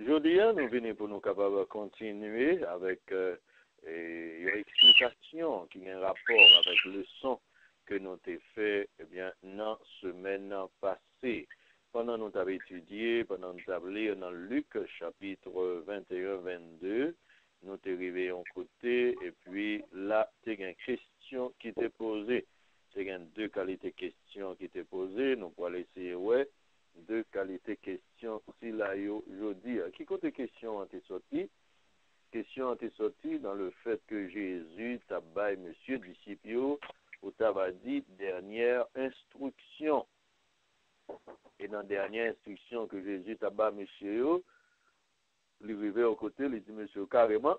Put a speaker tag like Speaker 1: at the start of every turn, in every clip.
Speaker 1: Aujourd'hui, nous venons pour nous capables de continuer avec une explication qui a un rapport avec le son que nous avons fait dans la semaine passée. Pendant que nous avons étudié, pendant que nous avons lu dans Luc chapitre 21-22, nous sommes arrivés à un côté et puis là, il y a une question qui était posée. Il y a deux qualités de questions qui étaient posées. Nous pourrons essayer, deux qualités de questions si là, aujourd'hui. Qui côté question ont été sorties? Question ont été sorties dans le fait que Jésus tabaye monsieur disciple ou t'a dit dernière instruction. Et dans la dernière instruction que Jésus tabaye monsieur, il arrivé au côté, il dit monsieur carrément,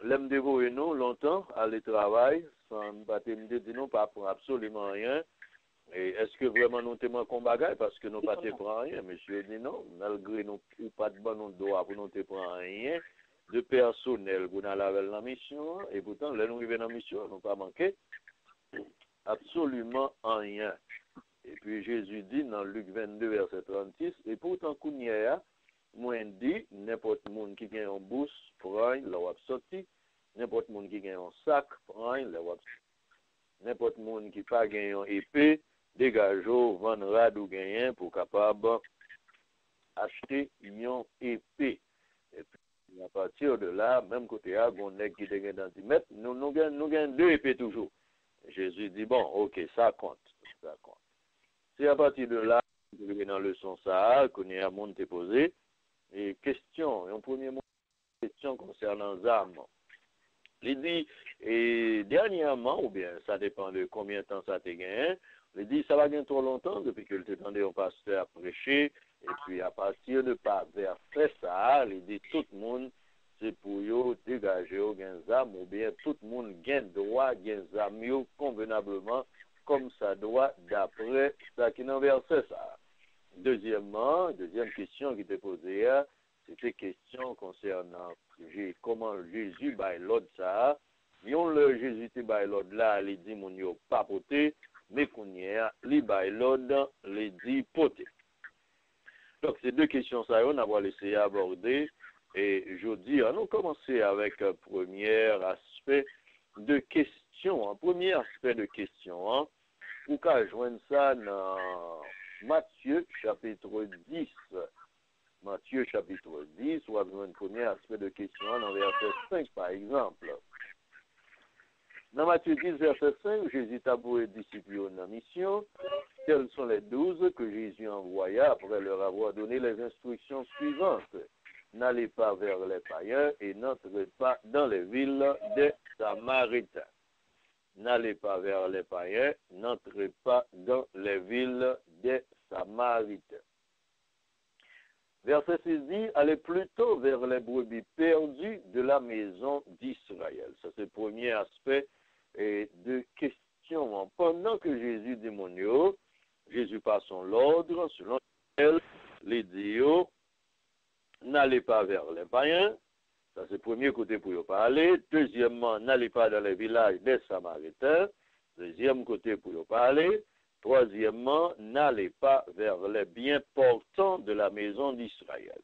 Speaker 1: l'aime dévorer nous longtemps, aller travailler, sans battre dit non, pas pour absolument rien. Et est-ce que vraiment nous sommes en bagaille parce que nous ne pas te prendre rien? Monsieur dit non, malgré nous pas de bon droit pour nous te prendre rien, de personnel pour nous aller dans la mission, et pourtant, là nous arrivons dans la mission, nous pas manqué absolument rien. Et puis Jésus dit dans Luc 22, verset 36, et pourtant, Kounia, moi dit, n'importe monde qui gagne un bouche, prend, l'a sorti, n'importe monde qui gagne un sac, prend, l'a n'importe monde qui pas gagne un épée, dégageau, vendra ou gagnant pour capable acheter une épée. Et puis, à partir de là, même côté A, on est qui dégaine dans 10 mètres, nous gagnons deux épées toujours. Jésus dit, bon, ok, ça compte. C'est à partir de là, dans le leçon ça, qu'on est à monde te posé, et question, un premier mot, question concernant les armes. Il dit, et dernièrement, ou bien ça dépend de combien de temps ça te gagné, il dit, ça va gagner trop longtemps depuis que tu attendais un pasteur prêcher, et puis à partir de pas verset ça, il dit, tout le monde, c'est pour yo dégager au gain âme, ou bien tout le monde gagne droit, gagne âme convenablement, comme ça doit, d'après ça qui est dans verset ça. Deuxièmement, deuxième question qui était posée, c'était question concernant comment Jésus baille l'ordre ça. Yon le Jésus te baille l'ordre là, il dit mon yo pas poté, mais qu'on y a, li baille l'ordre, il dit poté. Donc ces deux questions ça, on va laisser aborder. Et je dis, nous commencer avec un premier aspect de question. Un premier aspect de question, pour qu'à joindre ça dans Matthieu chapitre 10. Matthieu chapitre 10, ou avoir un premier aspect de question dans verset 5 par exemple. Dans Matthieu 10, verset 5, Jésus a beau disciples en mission. Tels sont les 12 que Jésus envoya après leur avoir donné les instructions suivantes. N'allez pas vers les païens et n'entrez pas dans les villes des Samaritains. N'allez pas vers les païens, n'entrez pas dans les villes des Samaritains. Verset 6 dit, allez plutôt vers les brebis perdues de la maison d'Israël. Ça, c'est le premier aspect de question. Pendant que Jésus démonio, Jésus passe son l'ordre, selon lequel les dieux, n'allez pas vers les païens. Ça, c'est le premier côté pour y parler. Deuxièmement, n'allez pas dans les villages des Samaritains. Deuxième côté pour y parler. Troisièmement, n'allez pas vers les biens portants de la maison d'Israël.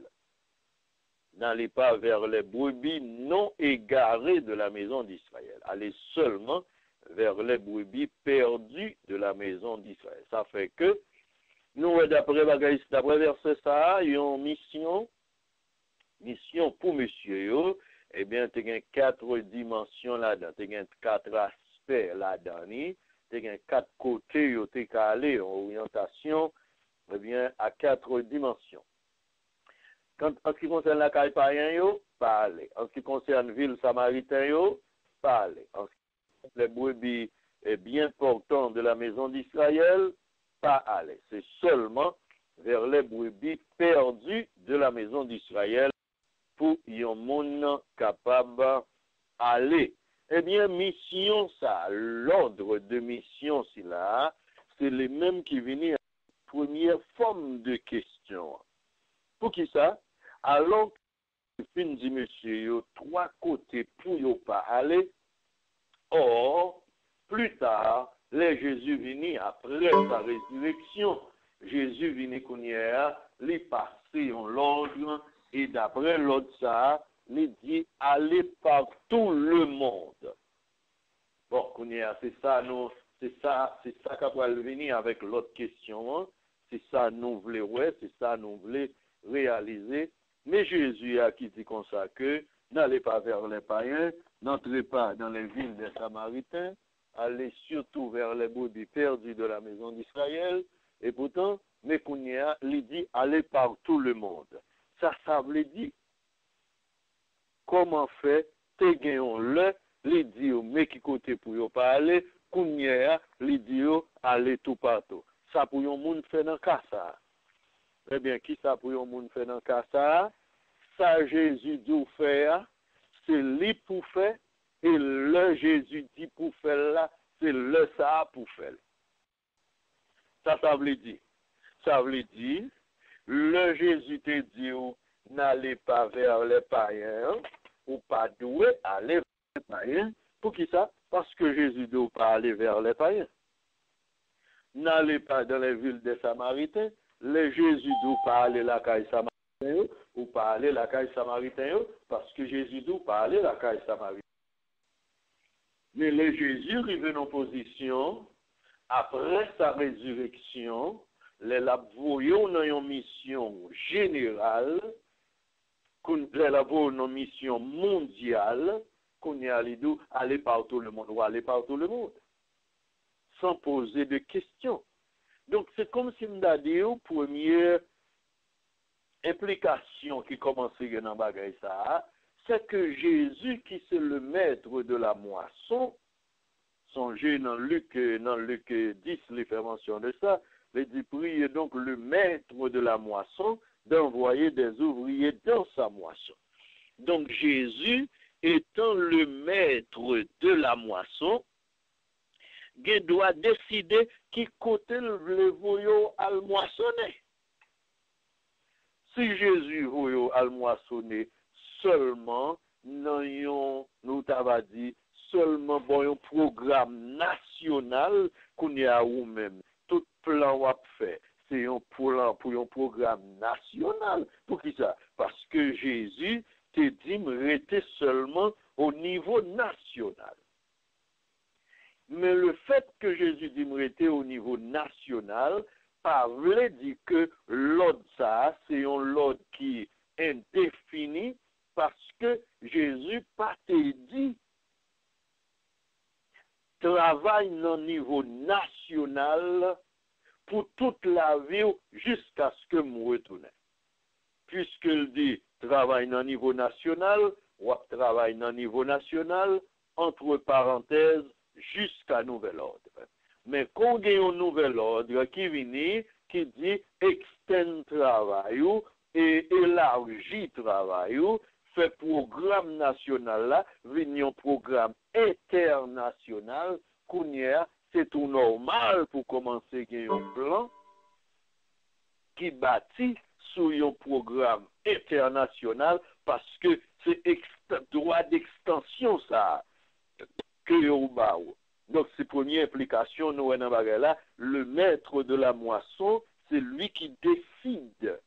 Speaker 1: N'allez pas vers les brebis non égarées de la maison d'Israël. Allez seulement vers les brebis perdues de la maison d'Israël. Ça fait que, nous, d'après verset ça, il y a une mission pour monsieur, eh bien, tu as 4 dimensions là-dedans, tu as 4 aspects là-dedans, tu as 4 côtés, tu as aller en orientation, eh bien, à 4 dimensions. En ce qui concerne la caille païen, pas aller. En ce qui concerne la ville samaritain, pas aller. En ce qui concerne les brebis bien portants de la maison d'Israël, pas aller. C'est seulement vers les brebis perdus de la maison d'Israël pour yon monde capable aller. Eh bien, mission ça, l'ordre de mission c'est là, c'est les mêmes qui viennent à la première forme de question. Pour qui ça? Alors, fin dit monsieur, 3 côtés pour yon pas aller. Or, plus tard, les Jésus vini après sa résurrection. Jésus vini qu'on y a, les passé c'est l'ordre, et d'après l'ordre ça, il dit aller par tout le monde. Bon, c'est ça, c'est ça qui va venir avec l'autre question, hein. C'est ça nous voulons, ouais, c'est ça nous voulons réaliser. Mais Jésus a qui dit comme ça que n'allez pas vers les païens, n'entrez pas dans les villes des Samaritains, allez surtout vers les brebis perdus de la maison d'Israël. Et pourtant, mais Kounia, il dit allez par tout le monde. Ça veut dire comment faire, te gagnons le, il dit mais qui côté pour y parler, Kounia, il dit allez tout partout. Ça pour yon moun fait dans cas ça. Eh bien, qui ça pour yon moun fait dans cas ça? Ça Jésus dit faire, c'est lui pour faire, et le Jésus dit pour faire là, c'est le ça pour faire. Ça veut dire. Ça veut dire, le Jésus te dit, n'allez pas vers les païens, ou pas doué aller vers les païens. Pour qui ça? Parce que Jésus dit pas aller vers les païens. N'allez pas dans les villes des Samaritains. Le Jésus dit pas aller la caille Samaritain, ou pas aller la caille Samaritain, parce que Jésus dit pas aller la caille Samaritain. Mais le Jésus arrive en position, après sa résurrection, les voyons dans une mission générale, les voyons dans une mission mondiale, qu'on y a aller par tout le monde, ou aller par tout le monde, sans poser de questions. Donc c'est comme si m'da dit première implication qui commence dans bagay ça, c'est que Jésus qui c'est le maître de la moisson, songez dans Luc 10, il fait mention de ça, il dit priez donc le maître de la moisson d'envoyer des ouvriers dans sa moisson. Donc Jésus étant le maître de la moisson, il doit décider qui côté le voyou al moissonner. Si Jésus voyou al moissonner seulement, nous t'avons dit, seulement bon un programme national qu'on y a ou même, tout plan ou fait, c'est un plan pour un programme national. Pour qui ça? Parce que Jésus te dit me rester seulement au niveau national. Mais le fait que Jésus dit m'arrêter au niveau national, pas veut dire que l'ordre ça, c'est un ordre qui est indéfini parce que Jésus pas te dit travaille au niveau national pour toute la vie jusqu'à ce que je retourne. Puisqu'il dit travaille au niveau national, ou travaille au niveau national, entre parenthèses, jusqu'à nouvel ordre. Mais quand il y a un nouvel ordre qui vient, qui dit extend travail et élargit travail, fait programme national là, vient un programme international, c'est tout normal pour commencer à un plan qui bâtit sur un programme international parce que c'est droit d'extension ça. Donc, c'est première implication, nous, là, le maître de la moisson, c'est lui qui décide.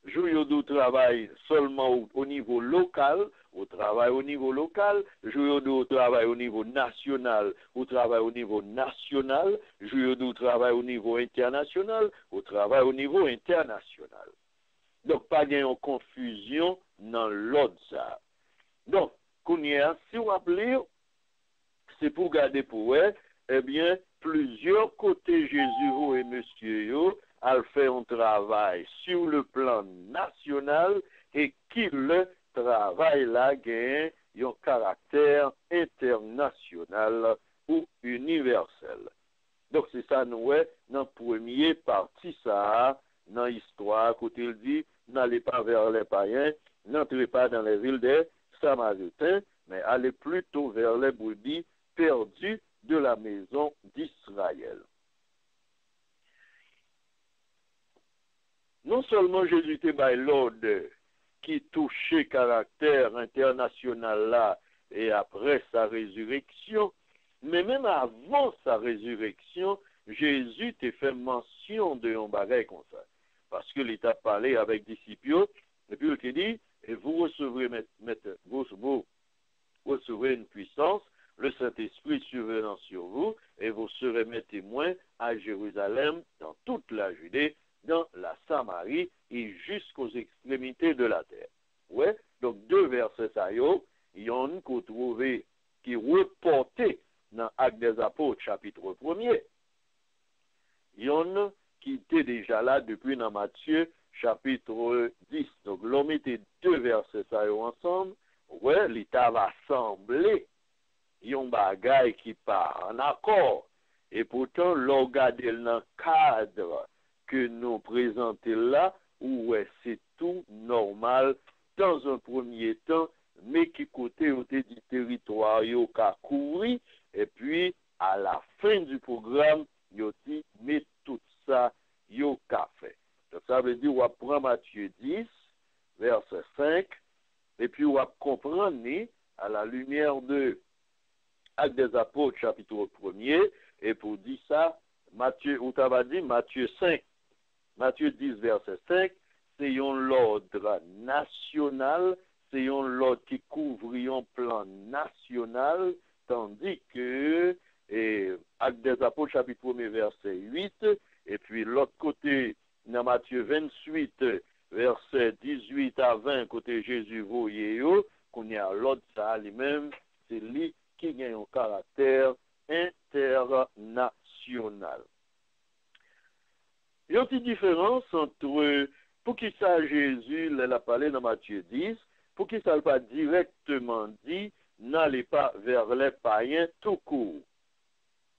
Speaker 1: Jouyo travaille seulement au niveau local, au travail au niveau local, Jouyo travaille au niveau national, au travail au niveau national, Jouyo travaille au niveau international, au travail au niveau international. Donc, pas de confusion dans l'ordre ça. Donc, si vous appelez, c'est pour garder pour eux, eh bien, plusieurs côtés Jésus et Monsieur a fait un travail sur le plan national et qui le travail là gagne un caractère international ou universel. Donc, c'est ça, nous, dans la première partie, ça, dans l'histoire, quand il dit, n'allez pas vers les païens, n'entrez pas dans les villes des Samaritains, mais allez plutôt vers les brebis perdus de la maison d'Israël. Non seulement Jésus était by l'ordre qui touchait caractère international là et après sa résurrection, mais même avant sa résurrection, Jésus t'a fait mention de un bagage comme ça. parce que l'État parlait avec disciples, et puis il te dit, et vous recevrez, vous recevrez une puissance, le Saint-Esprit survenant sur vous, et vous serez mes témoins à Jérusalem, dans toute la Judée, dans la Samarie, et jusqu'aux extrémités de la terre. Ouais, donc deux versets ça y est, il y en a qu'on trouve qui reporté dans Actes des Apôtres, chapitre 1er. Il y en a qui étaient déjà là depuis dans Matthieu, chapitre 10. Donc, l'on mettait deux versets ça y est ensemble. Ouais, l'État va sembler yon bagay qui part en accord. Et pourtant, l'on regarde dans le cadre que nous présentons là, où ouais, c'est tout normal dans un premier temps, mais qui côté du territoire yo ka couvri, et puis à la fin du programme, yo dit mais tout ça yo ka fait. Donc ça veut dire on prend Matthieu 10 verset 5 et puis on va comprendre à la lumière de Actes des Apôtres chapitre 1er et pour dire ça Matthieu ou t'as dit Matthieu 5 Matthieu 10 verset 5 c'est l'ordre national, c'est l'ordre qui couvre un plan national, tandis que Actes des Apôtres chapitre 1 verset 8 et puis l'autre côté dans Matthieu 28 verset 18 à 20 côté Jésus voyez qu'on y a l'autre ça lui-même c'est lui qui gagne un caractère international. Il y a une petite différence entre pour qui ça Jésus l'a parlé dans Matthieu 10, pour qui ça pas directement dit n'allez pas vers les païens tout court.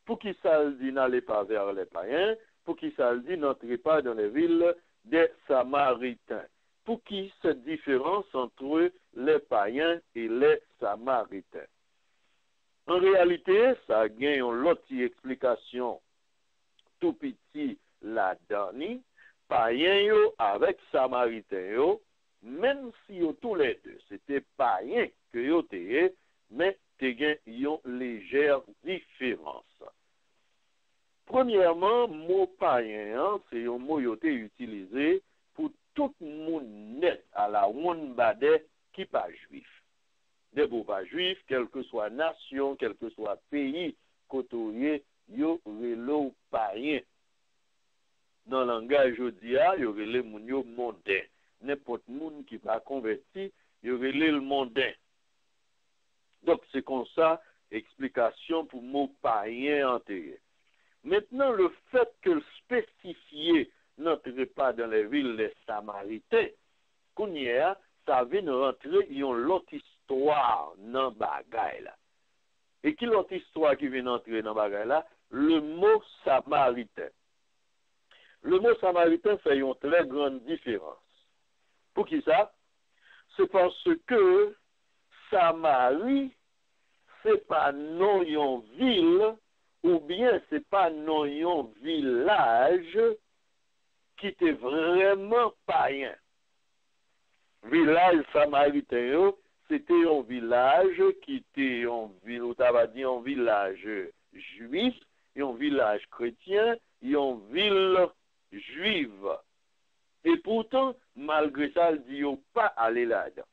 Speaker 1: Pour qui ça dit n'allez pas vers les païens, pour qui ça dit n'entrez pas dans les villes des Samaritains. Pour qui cette différence entre les païens et les Samaritains? En réalité, ça gagne une autre explication tout petit là-dedans, païens yo avec Samaritains yo, même si yo tous les deux, c'était païens que yo te, mais te gagne une légère différence. Premièrement, mot païen, c'est un mot qui est utilisé pour tout le monde net à la bade qui pas juif. Des beaux pas juifs, quelle que soit nation, quel que soit pays, côtoyer, yo relo païen. Dans le langage jodia, yo rele moun yo mondain. N'importe monde qui va converti, yo rele le mondain. Donc c'est comme ça, explication pour mot païen antérieur. Maintenant, le fait que le spécifié n'entre pas dans les villes des Samaritains, kounya, ça vient rentrer dans l'autre histoire dans bagay là. Et qui l'autre histoire qui vient entrer dans bagay là? Le mot samaritain. Le mot samaritain fait une très grande différence. Pour qui ça? C'est parce que Samarie, c'est pas non yon ville, ou bien c'est pas non yon village qui était vraiment païen. Village samaritain, c'était un village qui était un village juif, un village chrétien, une ville juive. Et pourtant, malgré ça, il dit pas aller là-dedans.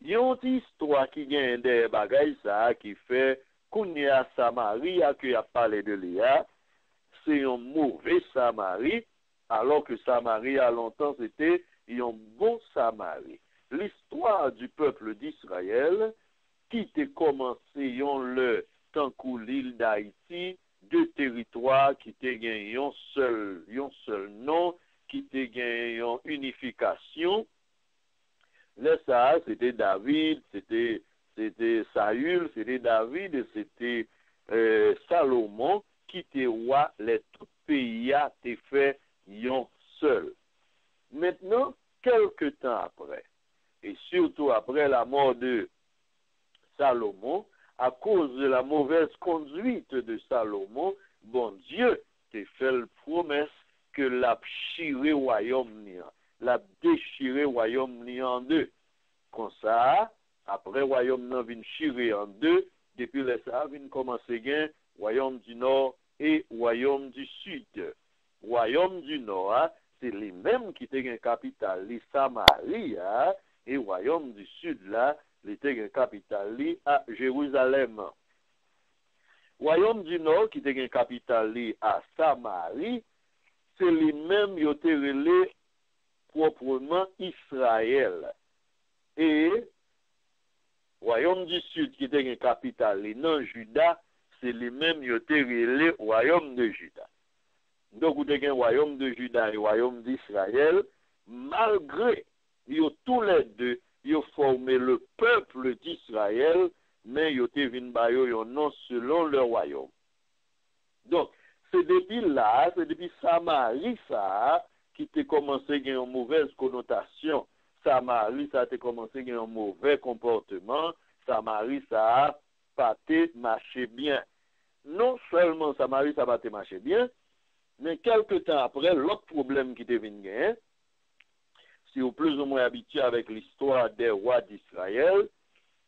Speaker 1: Il y a une histoire qui gagne des bagailles ça qui fait qu'on y a Samarie qui a parlé de Léa, c'est un mauvais Samarie, alors que Samarie à longtemps c'était un bon Samarie. L'histoire du peuple d'Israël qui était commencé le tant que l'île d'Haïti, deux territoires qui étaient gagné un seul nom, qui étaient gagné une unification. Là, ça, c'était David, c'était Saül, c'était David, et c'était Salomon qui était roi, les tout pays a été fait yon seul. Maintenant, quelques temps après, et surtout après la mort de Salomon, à cause de la mauvaise conduite de Salomon, bon Dieu t'a fait la promesse que l'a chiré royaume l'a déchiré royaume en deux. Comme ça, après royaume nan vin chiré en deux, depuis le ça vin commencer gain royaume du nord et royaume du sud. Royaume du nord, c'est lui-même qui était une capitale, li Samarie, et royaume du sud là, il était une capitale li à Jérusalem. Royaume du nord qui était une capitale li à Samarie, c'est lui-même qui était relé proprement Israël. Et royaume du sud qui était une capitale li non Juda, c'est lui-même qui était relé royaume de Juda. Donc, vous avez un royaume de Juda et un royaume d'Israël, malgré tous les deux, ils ont formé le peuple d'Israël, mais ils ont venu un nom selon leur royaume. Donc, c'est depuis là, c'est depuis Samarie, ça, qui a commencé à avoir une mauvaise connotation. Samarie, ça a commencé à avoir un mauvais comportement. Samarie, ça a pas marché bien. Non seulement Samarie, ça a pas marché bien, mais quelques temps après, l'autre problème qui est venu, si vous plus ou moins habitué avec l'histoire des rois d'Israël,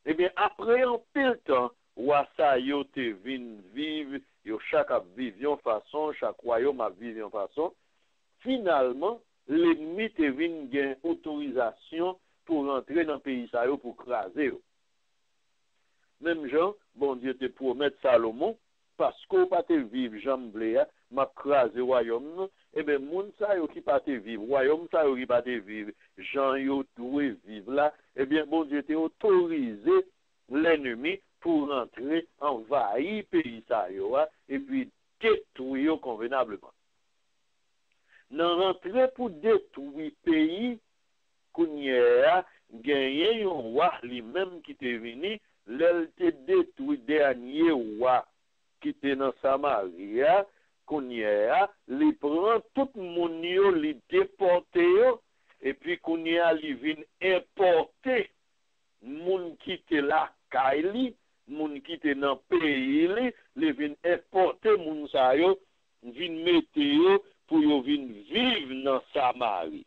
Speaker 1: eh bien, après un peu de temps, roi ça yo te vin vivre, yo chaque a vivre en façon, chaque royaume a vivre en façon. Finalement, l'ennemi te vin gain autorisation pour rentrer dans le pays ça yo pour craser. Même Jean, bon Dieu te promet Salomon, parce qu'on pas te vivre jamblé, m'a crasé royaume, et bien, moun sa yo qui pas te vivre, royaume sa yo qui pas te vivre, Jean yo doué vivre là, eh bien, bon Dieu te autorisé l'ennemi pour rentrer, envahir pays sa yo, et puis détruire convenablement. Dans rentrer pour détruire pays, qu'on y a gagné un roi lui-même qui te venu, l'elle te détruit dernier roi qui était dans Samarie, qu'on y a, li prend tout le monde, li déporté, et puis qu'on y a, li vient importer, moun qui était là, Kaili, moun qui était dans le pays, li vient importer moun sa yo, vient mettre yo, pour yo vient vivre dans Samarie.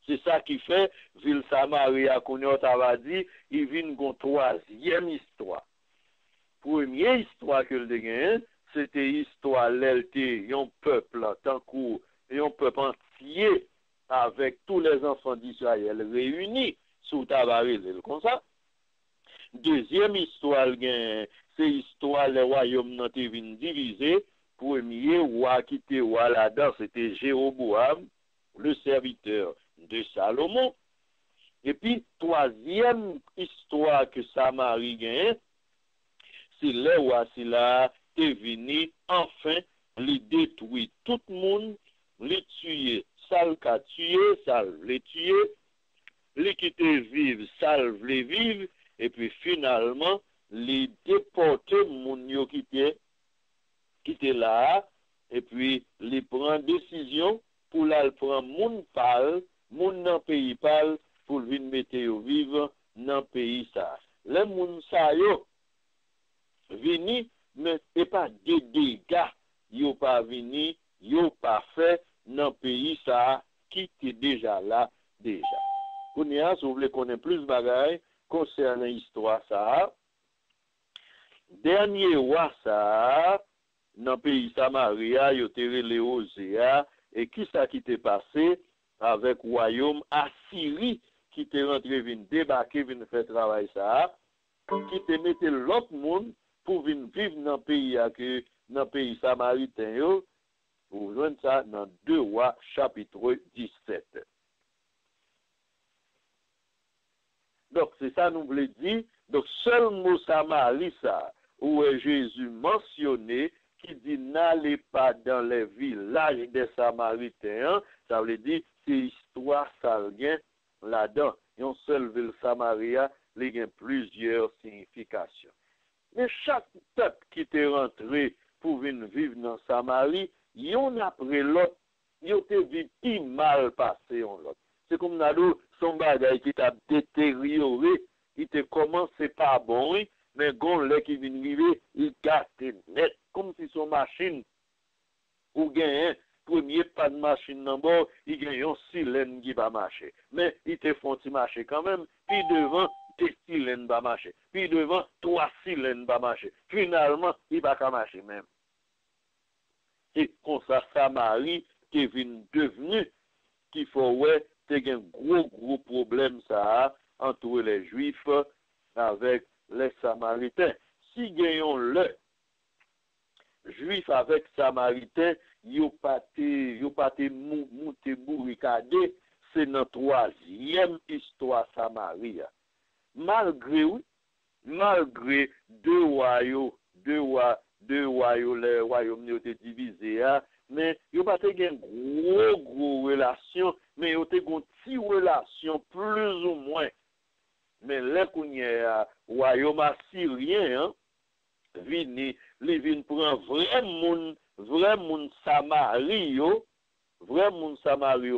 Speaker 1: C'est ça qui fait, ville Samarie, à Kouniot a dit, il vient une troisième histoire. Première histoire que le gagne, c'était l'histoire l'LT, un peuple, tant un peuple entier, avec tous les enfants d'Israël réunis sous Tabaré, comme ça. Deuxième histoire, c'est l'histoire les royaumes n'ont été divisés. Premier roi qui était roi là-dedans, c'était Jéroboam, le serviteur de Salomon. Et puis, troisième histoire que Samarie gagne, c'est le roi là est venu enfin les détruire tout le monde, les tuer, sale qu'a tué, sale les tuer, les quitter vivre, sale les vivre, et puis finalement les déporter moun yo qui était là, et puis les prendre décision pour la prendre moun pal, moun nan pays pal pour venir mettre yo vivre dans pays ça. Les moun sa yo vini mais et pas des dégâts, yo pas vini, yo pas fait dans pays ça qui était déjà là déjà. Kounia, si vous voulez connaître plus de bagaille concernant l'histoire ça, dernier roi ça dans pays Samaria, yo te relé Osea, et qui ça qui t'est passé avec royaume Assyrie qui t'est rentré vinn débarquer vinn faire travail ça, qui te mettait l'autre monde pour venir vivre dans le pays samaritain yo. Vous joignez ça dans 2 Rois chapitre 17. Donc c'est ça nous voulons dire. Donc seul mot Samarie ça où est Jésus mentionné qui dit n'allez pas dans les villages des Samaritains, ça veut dire c'est histoire salguin là-dedans. Une seule ville Samaria, il y a plusieurs significations. Mais chaque peuple qui est rentré pour venir vivre dans Samarie, yon après l'autre, yon te vit plus mal passé en l'autre. C'est comme nous son bagage qui t'a détérioré, il te commencé pas bon, mais gon là qui vient arriver, il gâte net, comme si son machine, ou gagne, premier pas de machine dans bord, il gagne un cylindre qui va marcher. Mais il te font marcher quand même, puis devant, 2 cylindres va marcher. Puis devant, 3 cylindres va marcher. Finalement, il va pas marcher même. Et comme ça, Samarie, t'es devenu qu'il faut ouais t'es un gros problème ça entre les Juifs avec les Samaritains. Si gagnons le Juif avec Samaritain, yo pas monté bourricadé, c'est notre troisième histoire Samaria. Malgré deux royaumes, les royaumes ont été divisés, mais yo pas une gros relation, mais yo te une petite relation plus ou moins. Mais là qu'on y a royaume assyrien, vini prend vrai moun Samario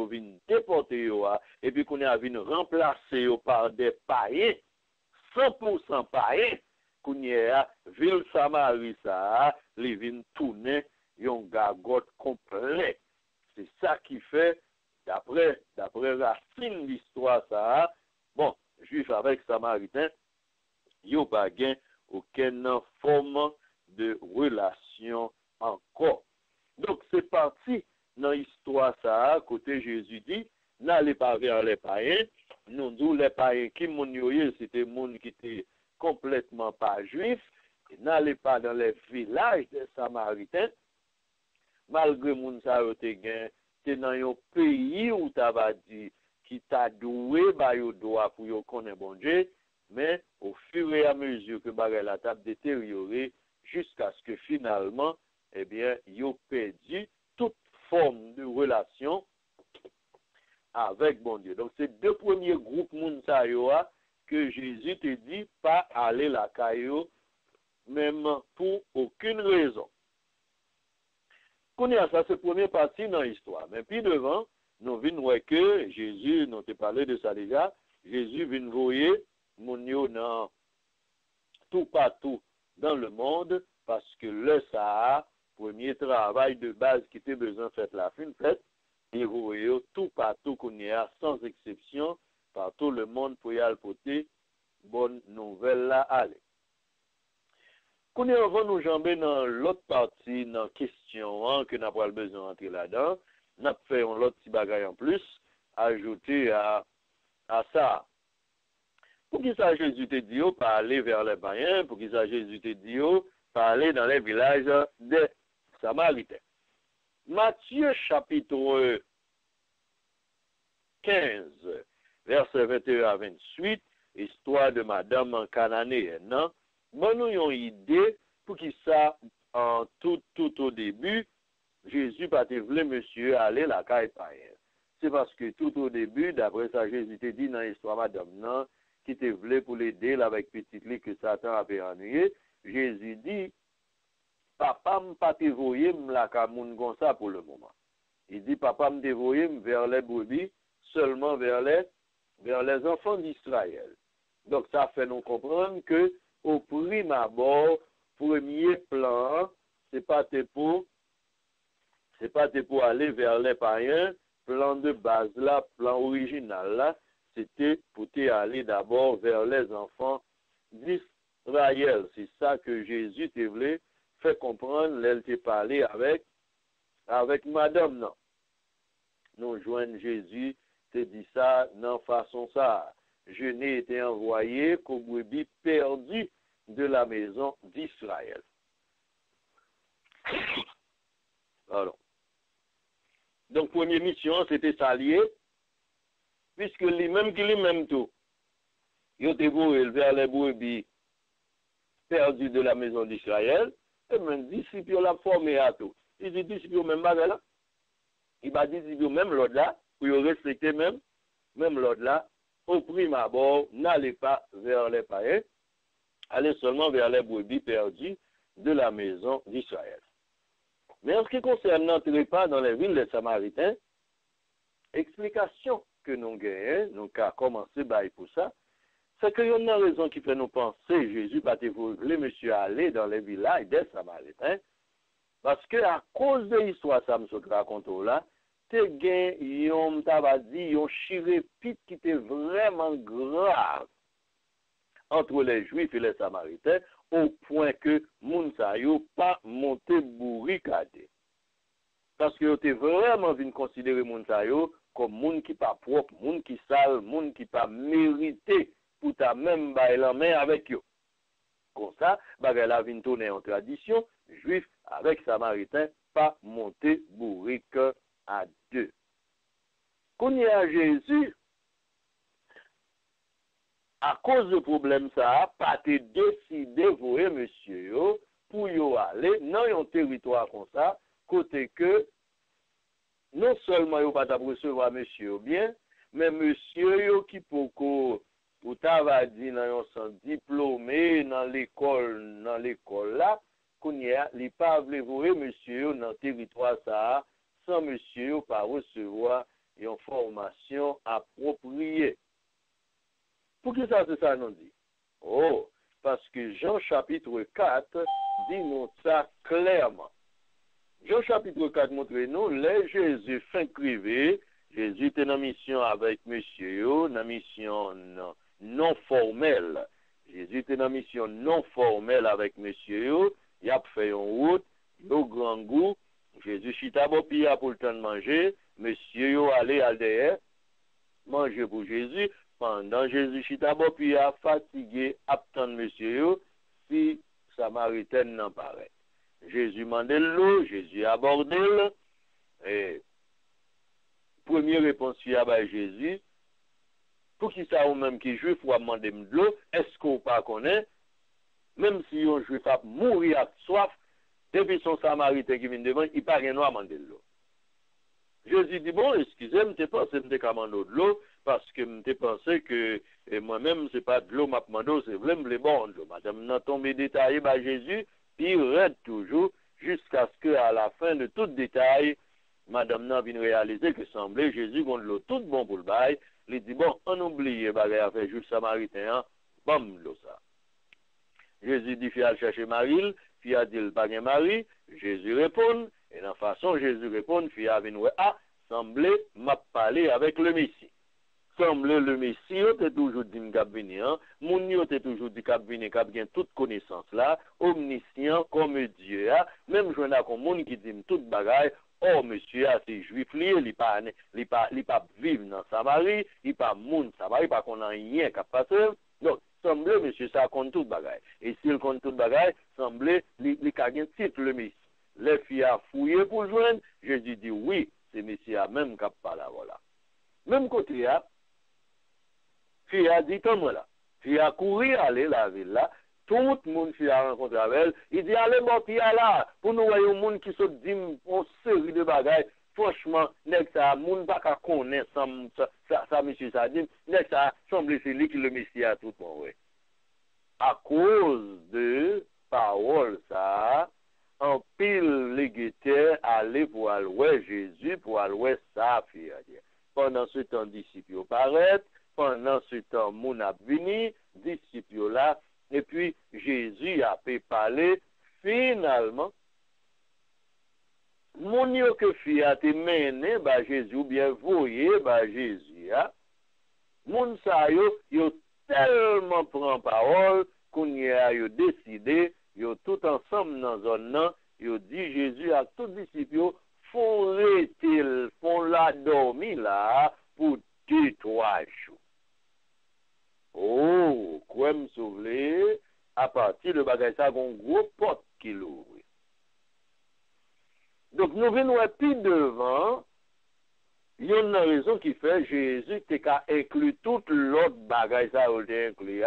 Speaker 1: vin déporter yo et puis qu'on a vin remplacer yo par des païens 100% païens qu'on y a ville Samarie ça li vin tourner yon gagote complet. C'est ça qui fait d'après racine l'histoire ça bon Juif avec Samaritain yo pas gain aucune forme de relation encore. Donc c'est parti dans l'histoire ça, côté Jésus dit, n'allez pas vers les païens, nous disons les païens qui moun yoye, c'était moun qui était complètement pas juif, n'allez pas dans les villages des Samaritains, malgré moun sa yo te gen, te dans un pays où t'as va dit, qui t'a doué, ba yo doit pour yo connaît bon Dieu, mais au fur et à mesure que bagay la table détérioré, jusqu'à ce que finalement, eh bien, yo perdu toute forme de relation avec bon Dieu. Donc, c'est deux premiers groupes mounsa que Jésus te dit pas aller la caillou, même pour aucune raison. Connais ça, c'est la première partie dans l'histoire. Mais puis devant, nous venons voir que Jésus, nous te parlé de ça déjà, Jésus vient voyer mon yo dans tout partout dans le monde parce que le Sahara, premier travail de base qui était besoin de faire la fin faite, et voyez tout partout qu'on y a sans exception, partout le monde pour y apporter bonne nouvelle là aller. Qu'on y va nous jamber dans l'autre partie, dans la question que n'a pas besoin d'entrer là-dedans, n'a fait un autre petit bagage en plus, ajouter à ça. Pour qui ça Jésus te dit, pas aller vers les païens, pour qui ça Jésus te dit, pas aller dans les villages des Samaritains. Matthieu chapitre 15, verset 21 à 28, histoire de madame cananéenne. Bon, nous avons une idée pour qui ça, en tout au début, Jésus pas voulu monsieur aller la caille païen. C'est parce que tout au début, d'après ça, Jésus te dit dans l'histoire madame, non, qui te voulait pour l'aider avec petite lit que Satan avait ennuyé, Jésus dit, papa m'a pas te voyer la camoun comme ça pour le moment. Il dit, papa m'a te voyer vers les brebis, seulement vers les enfants d'Israël. Donc ça fait nous comprendre que au prime abord, premier plan, c'est pas pour aller vers les païens, plan de base là, plan original là, c'était pour aller d'abord vers les enfants d'Israël. C'est ça que Jésus te voulait faire comprendre, elle te parlé avec madame, non. Nous joignons Jésus, te dit ça, non façon ça. Je n'ai été envoyé qu'au brebis perdu de la maison d'Israël. Alors. Donc, première mission, c'était s'allier, puisque lui-même tout, il était voué vers les brebis perdus de la maison d'Israël, et même disciples l'a formé à tout. Il dit disciples même bagarre là. Il va disciples même l'autre là, pour respecter même l'autre là, au prime abord, n'allez pas vers les païens, allez seulement vers les brebis perdus de la maison d'Israël. Mais en ce qui concerne n'entrez pas dans les villes des Samaritains, explication que nous gagnons, nous avons commencé pour ça, c'est qu'il y a une raison qui fait nous penser Jésus va te voler monsieur aller dans les villages des Samaritains, parce que à cause de l'histoire ça me raconte là, te gen yon tabadi, yon chirépite qui était vraiment grave entre les Juifs et les Samaritains, au point que moun sa yo pas monté bourricade. Parce que vous avez vraiment venu considérer moun sa yo comme moun qui pas propre, moun qui sale, moun qui pas mérité pour ta même bail en main avec eux. Comme ça, bagay la vin tourner en tradition, juif avec samaritain, pas monter bourrique à deux. Quand il y a Jésus, à cause du problème ça, pas te décidé voyer monsieur yo, pour yo aller dans un territoire comme ça, côté que, non seulement yo pas ta recevoir monsieur bien, mais monsieur yo qui poko ou t'ava dit dans un sens diplômé dans l'école là, qu'on y a, li pas vle voyer monsieur yo dans territoire ça, sans monsieur yo pas recevoir une formation appropriée. Pour qui ça c'est ça nous dit? Oh, parce que Jean chapitre 4 dit nous ça clairement. Jean chapitre 4 montre nous, les Jésus fin privé, Jésus était en mission avec monsieur yo, en mission non formelle. Jésus était en mission non formelle avec monsieur yo, il a fait une route, au grand goût, Jésus chita bon pia pour le temps de manger, monsieur yo allé à derrière, manger pour Jésus, pendant Jésus chita bon pia fatigué, attendre monsieur yo, si Samaritaine n'en paraît. Jésus mandait l'eau, Jésus abordait l'eau, et première réponse à Jésus, pour qui ça ou même qui juif ou a demandé de l'eau, est-ce qu'on pas connaît, même si un juif a mourir à soif, depuis son samaritain qui vient devant, il pas rien à demander de l'eau. Jésus dit, bon, excusez-moi, je pensé que je demander de l'eau, parce que je pensé que moi-même, ce n'est pas de l'eau, je demande, c'est vraiment le bon de l'eau. Madame, n'a tombé détaillé par Jésus, puis il reste toujours, jusqu'à ce qu'à la fin de tout détail, madame n'a vient réaliser que semblait Jésus qu'on l'eau tout bon pour le bail. Il dit, bon, on oublie, bagay à faire juste samaritain, bam, l'eau ça. Jésus dit, fille chercher Marie, fille a dit, pas de Marie. Jésus répond, et dans façon, Jésus répond, fille a venu, ah, semblait m'a parlé avec le Messie. Semblait le Messie, t'es toujours dit m'kap vini, hein. Moun yo t'es toujours dit kap vini, kap gen toute connaissance là, omniscient comme Dieu, hein. Même je n'ai comme moun qui dit toute bagaille, oh monsieur, c'est juif li pas vivre dans Samarie, il pas moun Samarie, pas qu'on a rien qu'à passer. Donc, semblait monsieur ça compte toute bagaille. Et s'il compte toute bagaille, semblait li ka gen titre le Messie. Les filles a fouillé pour le joindre, Jésus dit oui, c'est Messie a même qu'à parler voilà. Même côté là, fille a dit comme là. Fille a couru aller la ville là. Tout le monde fille a rencontré avec elle. Il dit allez bon fille là pour nous voir un monde qui se dit une série de bagages. Franchement, nek ça monde pas qu'à connaître ça monsieur ça dit nek ça semble c'est lui qui le messie à tout le monde ouais. À cause de parole ça en pile les guetteurs allaient pour aller Jésus pour aller ça fille. Pendant ce temps disciples paraît. Pendant ce temps, moun a vini, disciples là, et puis Jésus a pu parler, finalement, moun yo que fi a te mené, bah Jésus, ou bien voyé, bah Jésus, hein, moun sa yo tellement prend parole, qu'on y a yo décidé, yo tout ensemble dans zone nan, yo dit Jésus à tous disciples, font rester, font la dormir là, pour 2-3 jours. Oh, quoi me sauver, à partir de bagay ça, un gros porte qui l'ouvre. Donc, nous venons plus devant, il y a une raison qui fait Jésus qui a inclus toute l'autre bagay ça, ou inclus,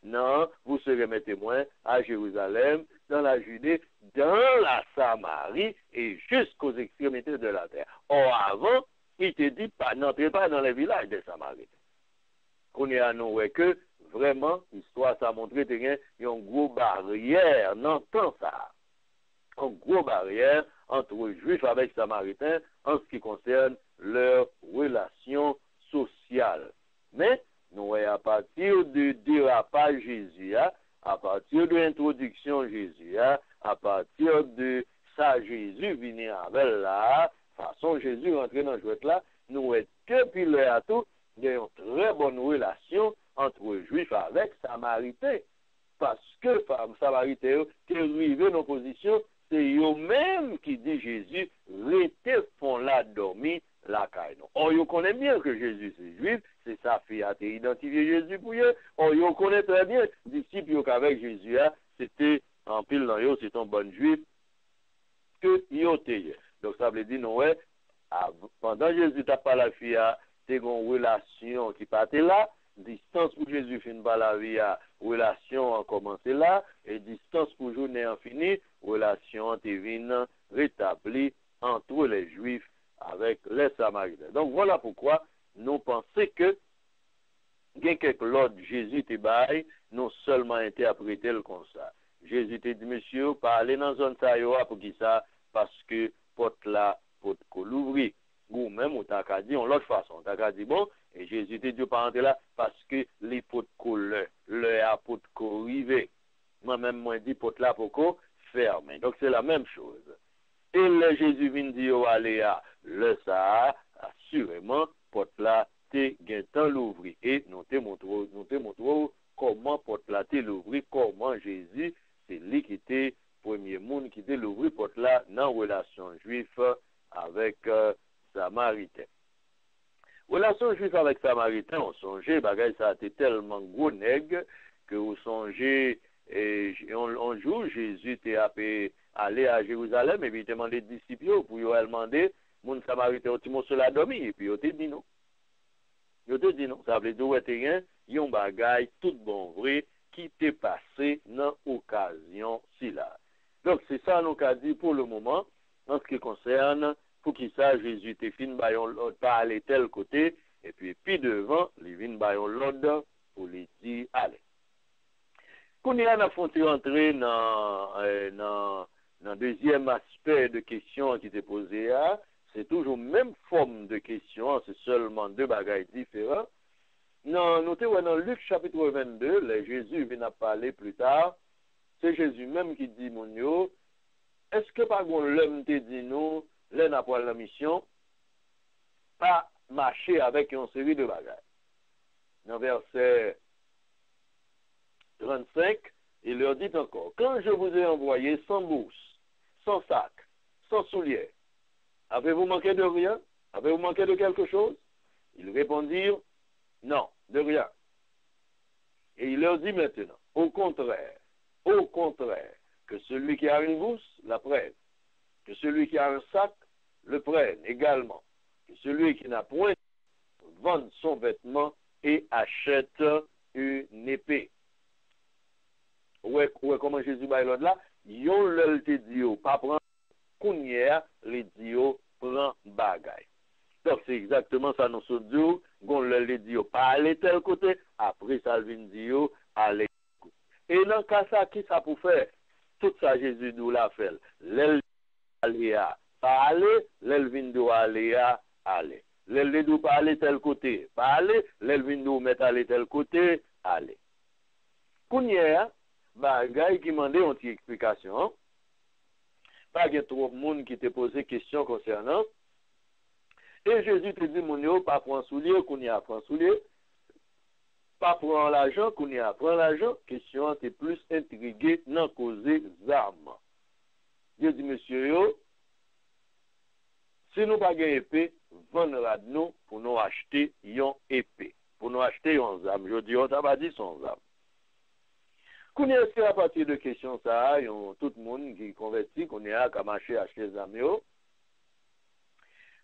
Speaker 1: non, vous serez mes témoins à Jérusalem, dans la Judée, dans la Samarie et jusqu'aux extrémités de la terre. Or, avant, il te dit, n'entrez pas dans les villages des Samaritains. Qu'on est à nous que vraiment l'histoire ça montré qu'il y a une grosse barrière dans temps ça, une grosse barrière entre juifs avec samaritains en ce qui concerne leur relation sociale. Mais nous à partir du dérapage Jésus, à partir de l'introduction Jésus, à partir de ça Jésus vient avec là, façon Jésus rentrer dans le jouet là, nous depuis là tout il y a une très bonne relation entre juifs avec samaritains. Parce que les samaritains qui arrivent dans position, c'est eux-mêmes qui dit Jésus, restez font là dormi la caille. Or, ils connaissent bien que Jésus c'est juif, c'est sa fille a été identifié Jésus pour eux. Or, ils connaissent très bien, disciples avec Jésus, c'était en pile dans eux, c'est un bon juif que ils étaient. Donc, ça veut dire, non, ouais, pendant Jésus t'a pas la fille, c'est une relation qui partait là, distance pour Jésus fin par la vie, relation a commencé là, et distance pour journée en fini, relation divine rétablie entre les Juifs avec les Samaritains. Donc voilà pourquoi nous pensons que quelques l'ordre Jésus te bail, non seulement interprété le comme ça. Jésus te dit, monsieur, parlez dans zone ça pour qui ça, parce que porte là, porte qu'on l'ouvre. Ou même, on t'a dit, en l'autre façon, on t'a dit, bon, et Jésus te dit, par là, parce que les portes qu'on le a porte qu'on rive. Moi-même, moi, dit porte là pour qu'on ferme. Donc, c'est la même chose. Et le Jésus vient dire, allez, le ça, assurément, porte là, te gagnant l'ouvrir. Et nous te montrons comment porte là, te l'ouvrir, comment Jésus, c'est lui qui était premier monde qui était l'ouvrir porte là, dans relation juive avec Samaritain. Relation juive avec Samaritain, on songeait, bagay ça a été tellement gros nègre que on songeait, un jour, Jésus était allé à Jérusalem et puis il demandé aux disciples pour lui demander, mon Samaritain, tu m'as cela dormi, et puis il te dit non. Il te dit non. Ça veut dire, ouais, il y a un bagay tout bon vrai qui t'est passé dans l'occasion si là. Donc, c'est ça nous qu'a dit pour le moment, en ce qui concerne, pour qu'il sache, Jésus te fin bayon l'ordre, pas aller tel côté, et puis devant, les vins bayon l'ordre, pour lui dire, allez. Quand il y a entrer dans deuxième aspect de question qui t'est posé, c'est toujours même forme de question, c'est seulement deux bagages différents. Non, notez dans Luc chapitre 22, là, Jésus vient à parler plus tard, c'est Jésus même qui dit, mon yo, est-ce que par contre l'homme te dit nous, là n'a pas la mission, pas marcher avec une série de bagages. Dans verset 35, il leur dit encore, quand je vous ai envoyé sans bourse, sans sac, sans souliers, avez-vous manqué de rien? Avez-vous manqué de quelque chose? Ils répondirent, non, de rien. Et il leur dit maintenant, au contraire, que celui qui a une bourse la prenne, que celui qui a un sac le prenne également, que celui qui n'a point vende son vêtement et achète une épée. Ouais, comment Jésus va l'autre là? Yon le te dit, pas prendre kounière, les dit, prend bagay. Donc, c'est exactement ça, nous se dit, gon le dit, pas aller tel côté, après ça, le vin dit, aller. Et dans le cas ça, qui ça pour faire? Tout ça, Jésus nous l'a fait. L'el aller à, pas aller, l'el vin doit aller à, aller. L'el doit pas aller tel côté, pas aller, l'el vin doit mettre aller tel côté, aller. Kounière, bagay qui m'a demandé une explication. Pas qu'il y a trop de monde qui te posé question concernant. Et Jésus te dit, mon yo, pas prendre soulier, qu'on y a prendre soulier. Pas prendre l'argent, qu'on y a prendre l'argent. Question, t'es plus intrigué, non causer armes. Dieu dit, monsieur yo, si nous pas gagner épée, vendra nous pour nous acheter une épée. Pour nous acheter une arme. Je dis, on t'a pas dit son arme. Qu'on est-ce qu'à partir de question ça, il y a tout le monde qui convertit, qu'on est à marcher acheter des armes.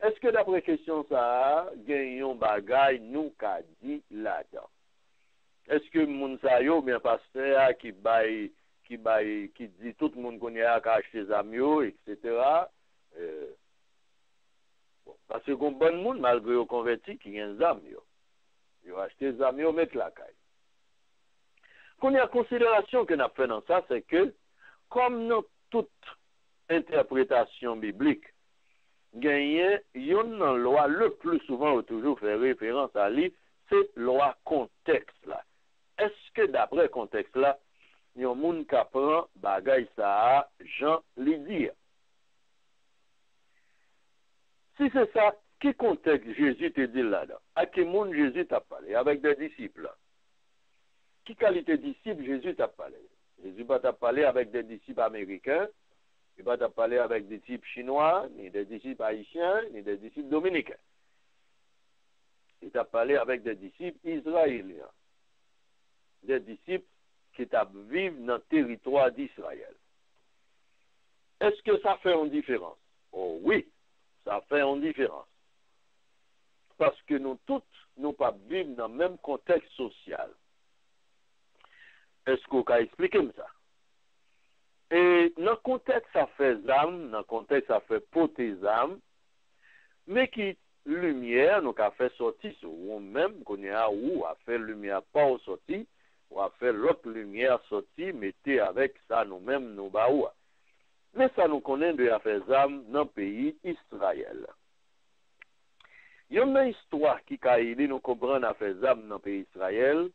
Speaker 1: Est-ce que d'après question ça, gagnons bagaille nous qu'a dit là-dedans? Est-ce que moun sa yo bien pasteur qui dit tout le monde qu'on est à acheter des armes, etc. Bon, parce que bon bon monde malgré au converti qui gagne des armes, yo acheter des armes, mettre la caille. Qu'on y a considération que n'a fait dans ça, c'est que, comme dans toute interprétation biblique, gagner, une loi, le plus souvent, ou toujours fait référence à lui, c'est loi contexte là. Est-ce que d'après contexte là, il y a un monde qui apprend bagay ça, Jean lui dire? Si c'est ça, qui contexte Jésus te dit là-dedans? À quel monde Jésus t'a parlé? Avec des disciples là. Qui qualité de disciple Jésus t'a parlé? Jésus t'a parlé avec des disciples américains Il va pas parler avec des disciples chinois, ni des disciples haïtiens, ni des disciples dominicains. Il t'a parlé avec des disciples israéliens. Des disciples qui vivent dans le territoire d'Israël. Est-ce que ça fait une différence? Oh oui, ça fait une différence. Parce que nous tous, nous pas vivons dans le même contexte social. Est-ce qu'on peut expliquer ça? Et dans le contexte, ça fait âme, dans le contexte, ça fait poter âme, mais qui lumière, nous a fait sortir sur nous-mêmes, qu'on a ou a fait lumière pas sorti, ou a fait l'autre lumière sortie, mettez avec ça nous-mêmes, nous baoua. Mais ça nous connaît de affaires âme dans le pays Israël. Il y a une histoire qui a aidé nous comprendre affaires âme dans le pays Israël.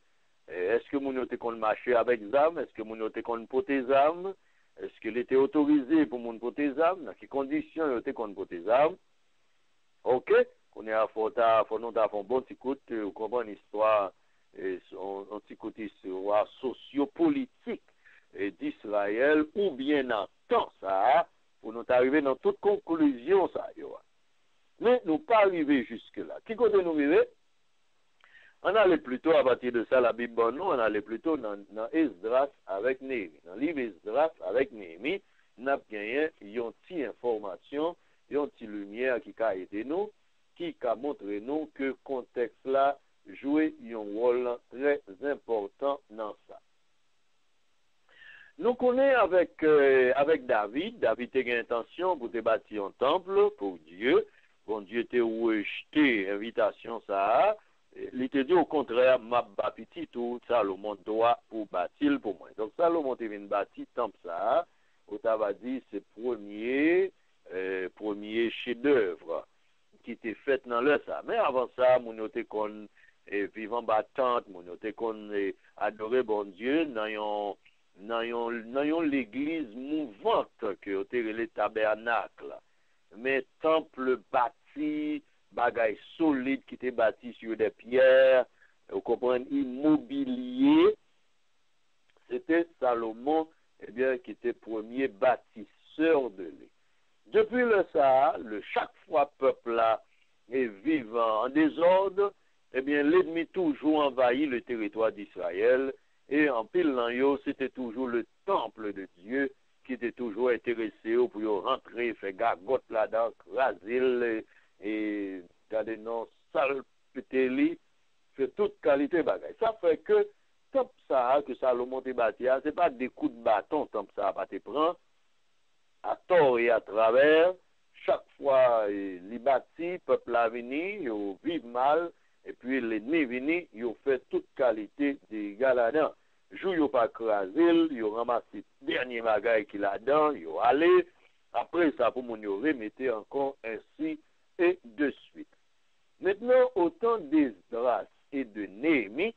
Speaker 1: Est-ce que nous avons marché avec âme? Est-ce que nous avons porté âme? Est-ce qu'il était autorisé pour nous porter âme? Dans quelles conditions il était porter âme? Ok? On est à faut nous faire un bon petit coup, vous comprenez l'histoire, un petit coup d'histoire sociopolitique d'Israël, ou bien en temps ça, pour nous arriver dans toute conclusion ça. Mais nous pas arriver jusque-là. Qui côté nous arriver? On allait plutôt à partir de ça, la Bible, nous, on allait plutôt dans Esdras avec Néhémie. Dans le livre Esdras avec Néhémie, nous avons gagné une petite information, une petite lumière qui a aidé nous, qui a montré nous que le contexte là jouait un rôle très important dans ça. Nous connaissons avec David. David a eu intention pour bâtir un temple pour Dieu. Bon Dieu était rejeté l'invitation ça. Il était dit au contraire, m'a bâti tout Salomon doit pour bâtir pour moi. Donc Salomon est venu bâtir temple ça. On t'a dit c'est premier chef-d'œuvre qui était fait dans le ça. Mais avant ça, mon était qu'on vivant battante, mon était qu'on adorer bon Dieu dans l'église mouvante que était le tabernacle. Mais temple bâti, bagaille solide qui était bâti sur des pierres, vous comprenez, immobilier. C'était Salomon, qui était premier bâtisseur de l'île. Depuis le Sahara, chaque fois peuple là est vivant en désordre, l'ennemi toujours envahit le territoire d'Israël et en pile dans yo, c'était toujours le temple de Dieu qui était toujours intéressé pour rentrer, faire gagotte là-dedans, craser et garder non sale pételi, fait toute qualité bagaille. Ça fait que temple ça que Salomon te bâti, c'est pas des coups de bâton temple ça pas te prend à tort et à travers, chaque fois les bâtis, peuple a venu, ils vivent mal, et puis l'ennemi venu, ils fait toute qualité de galadans. Jou ils pas crasé, ils ramassé dernier bagaille qu'il a dedans, ils allé, après ça pour mon remettre encore ainsi et de suite. Maintenant, au temps d'Esdras et de Néhémie,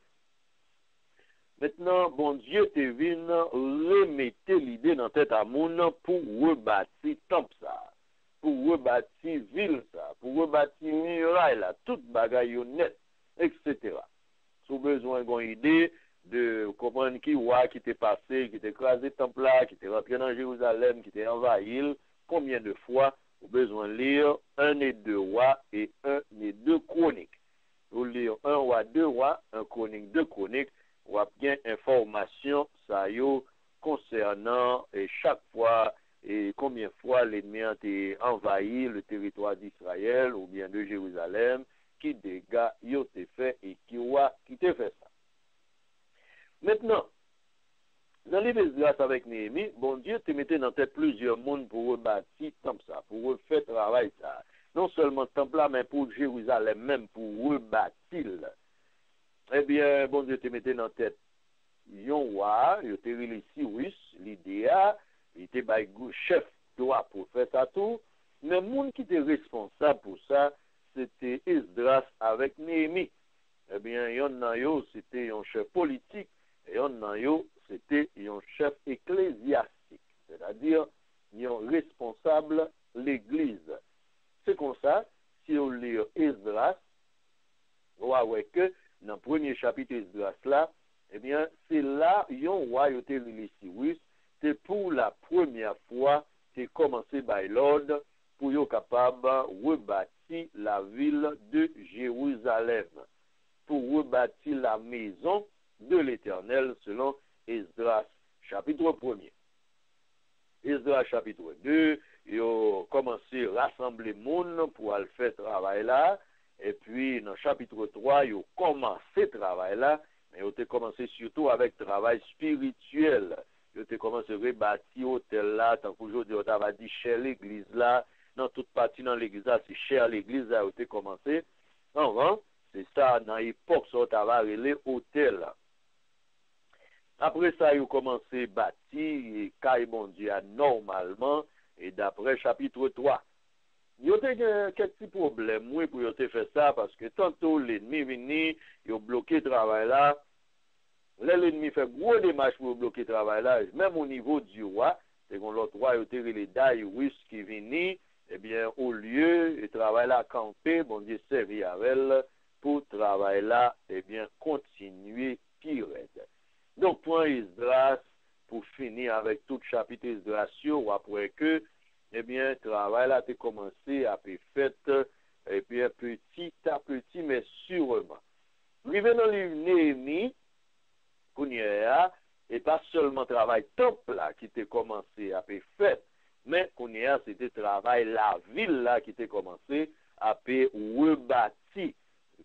Speaker 1: maintenant, bon Dieu te vient remettre l'idée dans tête à moun pour rebâtir temple ça, pour rebâtir ville ça, pour rebâtir muraille là, toute bagaille net, etc. Sous besoin d'une idée de comprendre qui était passé, qui était écrasé temple là, qui était rentré dans Jérusalem, qui était envahi, combien de fois vous besoin de lire 1 et 2 rois et 1 et 2 chroniques. Vous lire 1 roi, 2 rois, 1 chronique, 2 chroniques. On a bien information ça yo concernant chaque fois et combien de fois l'ennemi a envahi le territoire d'Israël ou bien de Jérusalem, qui dégâts yo te fait et qui te fait ça. Maintenant, dans les grâce avec Néhémie, bon Dieu te mettait dans tête plusieurs mondes pour rebâtir comme ça, pour refaire travail ça. Non seulement temple là, mais pour Jérusalem même, pour rebâtir. Eh bien, bon Dieu te mettait dans tête yon roi, il était relé Cyrus, l'idéa, il était chef droit pour faire ça tout, mais le monde qui était responsable pour ça, c'était Esdras avec Néhémie. Eh bien, yon c'était un chef politique, et yon c'était un chef ecclésiastique, c'est-à-dire yon responsable l'église. C'est comme ça, si on lit Esdras, on voit que dans le premier chapitre d'Esdras là, eh bien, c'est là, yon roi yote relé Cyrus, c'est pour la première fois t'es commencé by l'ordre pour yo capable rebâtir la ville de Jérusalem, pour rebâtir la maison de l'Éternel selon Esdras chapitre 1er. Esdras chapitre 2, yo commencé à rassembler monde pour aller faire travail là, et puis dans chapitre 3, yo commencé travail là, mais yo commencé surtout avec travail spirituel. Yo commencé à rebâtir hôtel là, tant qu'aujourd'hui on t'a dit cher l'église là, dans toute partie dans l'église là, c'est cher l'église là, yo commencé. Non, c'est ça dans l'époque ça t'a relé hôtel là. Après ça, ils ont commencé à bâtir caille bon Dieu normalement, et d'après chapitre 3. Il y a quelques petits problèmes pour faire ça, parce que tantôt l'ennemi vient, il a bloqué le travail là. L'ennemi fait gros démarche pour bloquer le travail là, même au niveau du roi, c'est qu'on l'autre roi, il a les Darius qui viennent, eh bien, au lieu de travail là camper, bon Dieu servi avec elle, pour travail là, eh bien, continuer pire. Donc, point Esdras, pour finir avec tout chapitre Esdras, ou après que, eh bien, travail là a commencé à être fait, et puis petit à petit, mais sûrement. Arrivé dans le livre Néhémie, et pas seulement travail temple là qui était commencé à être fait, mais c'était travail la ville là qui était commencé à être rebâti.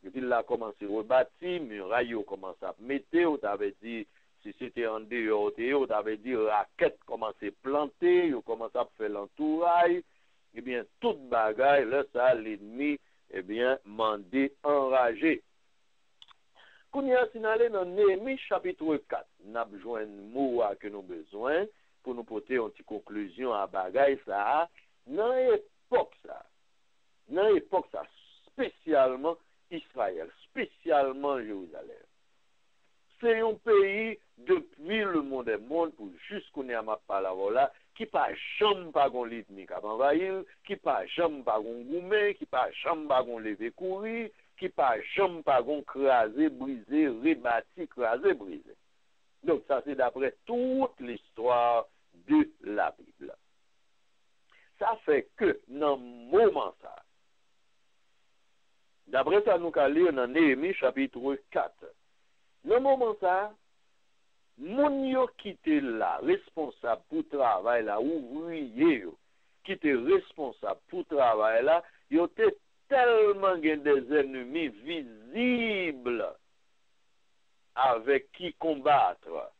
Speaker 1: La ville a commencé à rebâtir, muraille a commencé à mettre, on avait dit, si c'était en dehors, on avait dit raquette commencé à planter, on commencé à faire l'entourage, eh bien, toute bagaille, là, ça, l'ennemi, eh bien, mandé enragé. Quand on a signalé dans Néhémie chapitre 4, nous avons besoin de mots que nous avons besoin pour nous porter une petite conclusion à bagaille, ça, dans l'époque, ça, spécialement Israël, spécialement Jérusalem. C'est un pays depuis le monde des mondes pour jusqu'on est à ma parole là, qui pas jamais pas gon l'ethnie qui envahir, qui pas jamais pas gon goumé, qui pas jamais pas gon lever courir, qui pas jamais pas gon craser, briser, rebâtir, craser, briser. Donc ça c'est d'après toute l'histoire de la Bible. Ça fait que dans le moment ça, d'après ça nous allons lire dans Néhémie chapitre 4. Dans le moment ça, moun yo qui était là, responsable pour travail là, ouvrier yo, qui était responsable pour travail là, yo était tellement des ennemis visibles avec qui combattre,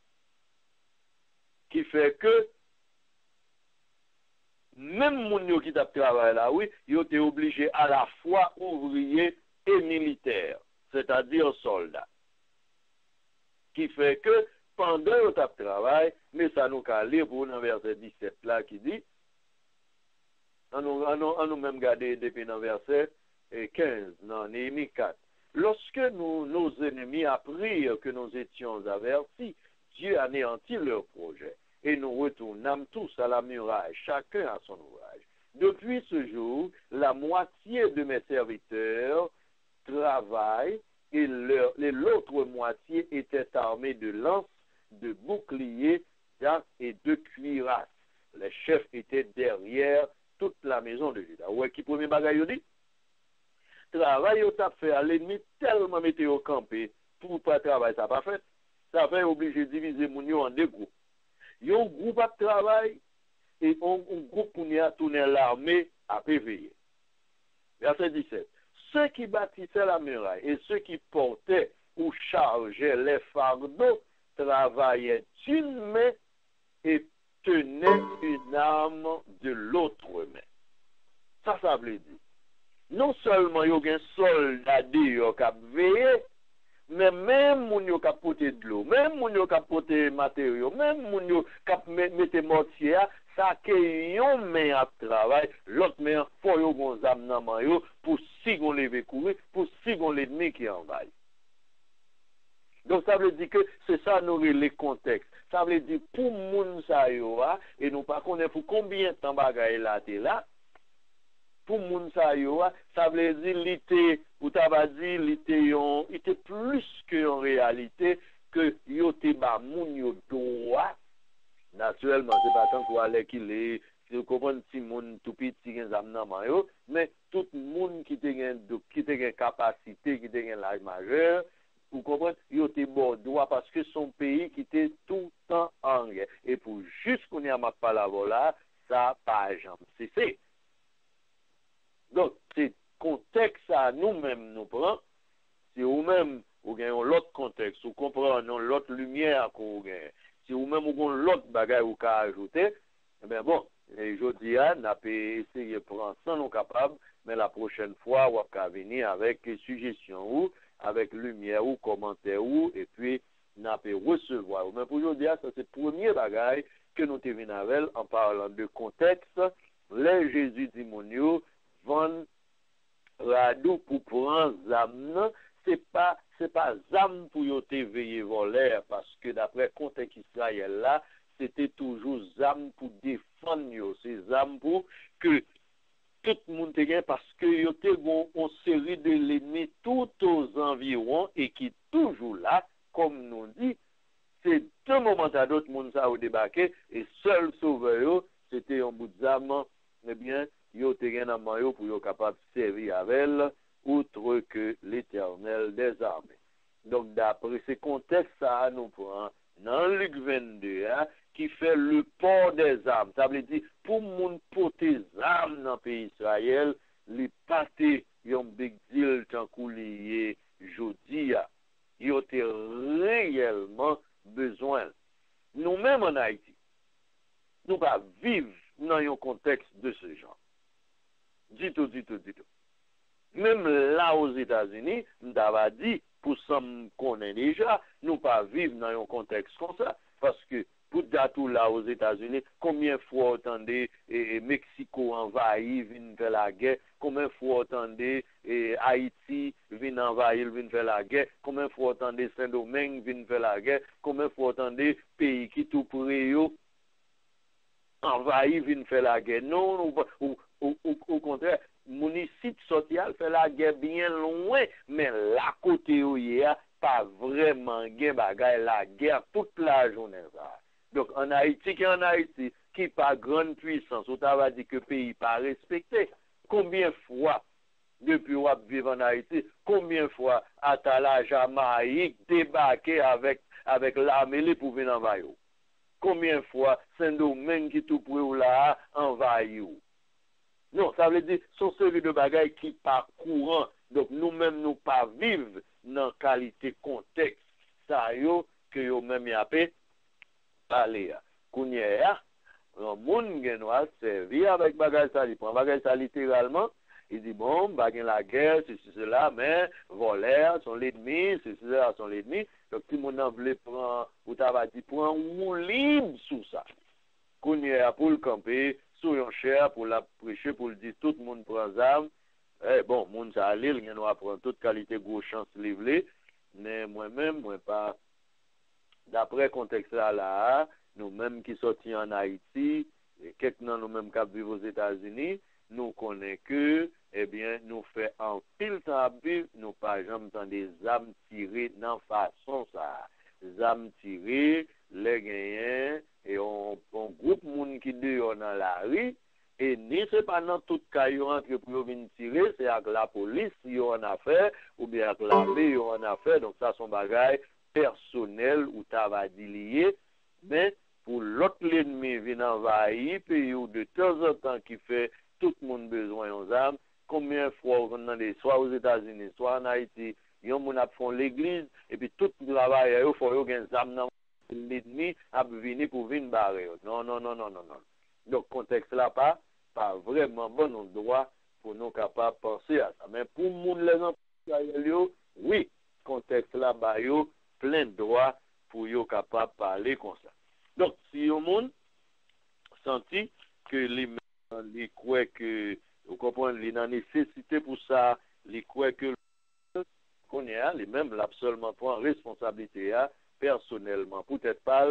Speaker 1: qui fait que même moun yo qui t'a travail là, oui, yo était obligé à la fois ouvrier et militaire, c'est-à-dire soldat. Qui fait que pendant le travail, mais ça nous a lire pour le verset 17 là qui dit, on nous même garder depuis le verset 15 dans Néhémie 4. Lorsque nos ennemis apprirent que nous étions avertis, Dieu anéantit leur projet et nous retournâmes tous à la muraille, chacun à son ouvrage. Depuis ce jour, la moitié de mes serviteurs travaillent et l'autre moitié était armée de lances, de boucliers, d'arcs et de cuirasses. Les chefs étaient derrière toute la maison de Juda. Ouais, qui premier bagaille dit? Travail au tap fait à l'ennemi tellement météo campé pour pas travail ça pas fait. Ça fait obligé de diviser mon en deux groupes. Il y a un groupe de travail et un groupe pour tourner l'armée à PVE. Verset 17. Ceux qui bâtissaient la muraille et ceux qui portaient ou chargeaient les fardeaux travaillaient d'une main et tenaient une arme de l'autre main. Ça veut dire. Non seulement il y a un soldat qui a veillé, mais même moun yo k'ap porter de l'eau, même moun yo k'ap porter matériaux, même moun yo k'ap mettre mortier, ça que yon men ap travail, l'autre men faut yo gon zam nan man yo pour si gon lever courir, pour si gon l'ennemi qui envahit. Donc ça veut dire que c'est ça nous les contextes. Ça veut dire pour moun sa yo et nous pas connaît pour combien de temps bagay là t'es là. Pour moun sa yo, ça veut dire l'été ou t'ava dit l'été yon était plus que en réalité que yo te ba moun yo droit. Naturellement c'est pas tant qu'on allait qu'il est vous comprenez, si moun tout petit gen zam nan man yo, mais tout moun qui te gen capacité, qui te gen l'âge majeur, vous comprenez, yo te bon droit parce que son pays qui était tout le temps en guerre. Et pour juste qu'on y a ma parole là, ça pas jamais cessé. Donc, c'est contexte à nous-mêmes nous prend, si vous-même vous avez l'autre contexte, vous comprenez l'autre lumière qu'on gagne, si vous-même vous avez l'autre bagage vous avez ajouté, eh bien bon, je dis, on a essayé de prendre sans nous capables, mais la prochaine fois, on va venir avec suggestions ou, avec lumière ou commentaires ou, et puis on a recevoir. Mais pour aujourd'hui, ça c'est le premier bagage que nous te venons avec en parlant de contexte. Les Jésus dit mon yo, vont radou pour prendre zam, c'est pas zam pour yo te veiller voler, parce que d'après le contexte Israël là, c'était toujours zam pour défendre yo, c'est zam pour que tout le monde te gagne parce que yo te gon une série de l'ennemi tout aux environs et qui toujours là, comme nous dit, c'est d'un moment à d'autre monde ça au débarqué et seul sauveur c'était un bout de zam, eh bien yo te gagne dans yo pour yo capable de servir avec elle, outre que l'Éternel des armées. Donc d'après ce contexte ça nous prend dans Luc 22 hein, qui fait le port des armes. Ça veut dire, pour moun porter des armes dans le pays Israël, les pâtés, yon big deal tant qu'on lié jodi, ils ont réellement besoin. Nous-mêmes en Haïti, nous pas vivre dans un contexte de ce genre. Dit-on. Même là aux États-Unis, nous avons dit, pour ça qu'on est déjà, nous pas vivre dans un contexte comme ça, parce que pour datou là aux États-Unis, combien de fois entendez Mexico envahi, vient faire la guerre, combien de fois entendez Haïti vient envahir, vient faire la guerre, combien de fois entendez Saint-Domingue vient faire la guerre, combien de fois entendez pays qui tout près yo envahi, vient faire la guerre. Non, au contraire, municipal social fait la guerre bien loin, mais la côté où il y a pas vraiment gain bagaille la guerre toute la journée. Donc en Haïti, qui pas grande puissance, on t'a dit que le pays pas respecté. Combien de fois, depuis qu'on vit en Haïti, combien de fois Atala Jamaïque débarqué avec l'armée pour venir envahir? Combien de fois Saint-Domingue qui tout pour là envahir? Non, ça veut dire son série de bagailles qui pas courant. Donc nous-mêmes nous pas vivre dans qualité contexte ça yo que yo même y a parler. Kounya, un monde genois servi avec bagage ça, il prend bagage ça littéralement, il dit bon, bagage la guerre, c'est cela, mais voleurs sont l'ennemi, c'est cela sont l'ennemi. Donc tout le monde en voulait prendre, ou t'as dit prend ou libre sous ça. Kounya pour le camper, sous un cher pour la prêcher pour le dire tout le monde prend armes. Bon, monde ça aller, il genois prend toute qualité gros chance livrée, mais moi-même moi pas d'après contexte là, nous-mêmes qui sortis en Haïti, et quelques nous-mêmes qui vivent aux États-Unis, nous connaissons que, eh bien, nous fait en pile temps à vivre, nous pas jamais dans des âmes tirées dans façon ça. Les âmes tirées, les gagnants, et on groupe monde qui dehors dans la rue, et ni c'est pas dans tout cas ils rentrent pour venir tirer, c'est avec la police, ils ont en affaire, ou bien avec l'armée, ils ont en affaire, donc ça son bagage personnel ou t'avais dit lié, mais pour l'autre l'ennemi vient envahir pays ou de temps en temps qui fait tout le monde besoin aux armes, combien de fois on a des soit aux États-Unis, soit en Haïti, yon moun ap font l'église et puis tout le travail il faut yo gen zam nan l'ennemi a venir pour venir barrer. Non. Donc contexte là pas vraiment bon droit pour nous capables penser à ça. Mais pour moun les employés oui, contexte là ba yo plein de droits pour yo capable parler comme ça. Donc si yon moun senti que les croit que vous comprenez les nécessité pour ça, les croit que qu'on y a les mêmes absolument prend responsabilité personnellement peut-être pas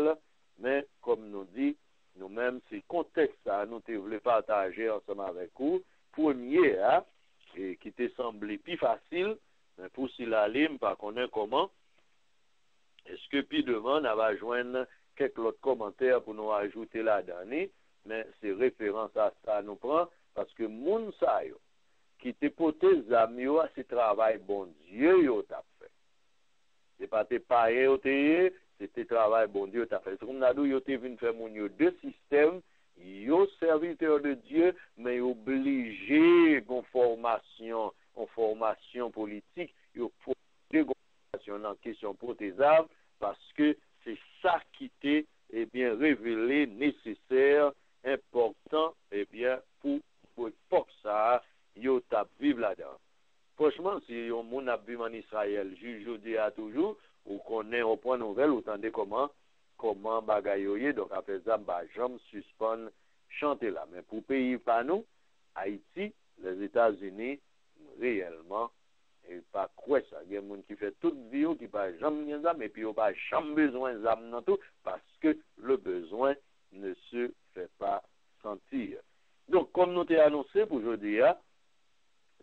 Speaker 1: mais comme nous dit nous-mêmes c'est contexte ça nous te voulons partager ensemble avec vous premier et qui te semblait plus facile mais pour s'y aller pas connaître comment est-ce que puis devant on va joindre quelques autres commentaires pour nous ajouter là-dedans mais c'est référence à ça nous prend, parce que moun sa yo, qui te pote zam yo, c'est travail bon Dieu yo t'a fait. C'est pas tes païens c'était travail bon Dieu t'a fait. C'est comme nous yo te vinn faire moun yo deux systèmes, yo serviteur de Dieu, mais obligé gon formation politique, yo obligé gon formation en question pour tes âmes, parce que c'est ça qui t'est eh bien révélé nécessaire, important eh bien pour époque ça, yo t'a vivre là-dedans. Franchement, si on moun a vivre en Israël, juge dis à toujours, ou connaît au point nouvelle, ou tendez comment bagay yo ye, donc après ça, bah, j'aime suspend chanter là. Mais pour pays pas nous, Haïti, les États-Unis, réellement, et pas quoi ça. Il y a des gens qui fait toute vie, qui pas jamais d'âme, et puis ils pas jamais besoin d'âme dans tout, parce que le besoin ne se fait pas sentir. Donc, comme nous t'ai annoncé pour aujourd'hui,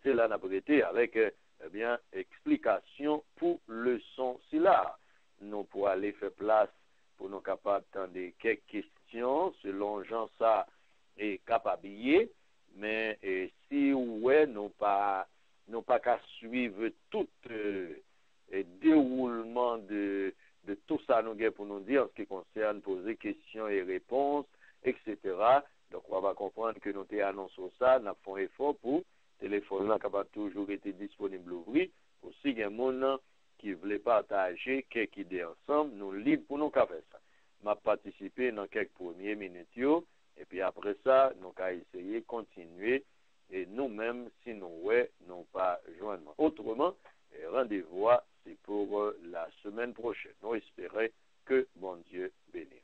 Speaker 1: c'est là n'a été avec eh bien explication pour leçon si là. Nous pour aller faire place pour nous capables de quelques questions selon Jean ça est capable, mais si ouais nous pas qu'à suivre tout déroulement de tout ça nous pour nous dire en ce qui concerne poser questions et réponses, etc. Donc on va comprendre que nous t'ai annoncé ça, nous avons fait effort pour téléphone là capable toujours été disponible ouvert aussi il y a monde qui voulait partager quelques idées ensemble nous libres pour nous faire ça m'a participé dans quelques premières minutes et puis après ça nous allons essayer continuer et nous-mêmes si nous ouais non pas joindre autrement rendez-vous c'est pour la semaine prochaine nous espérons que bon Dieu bénisse.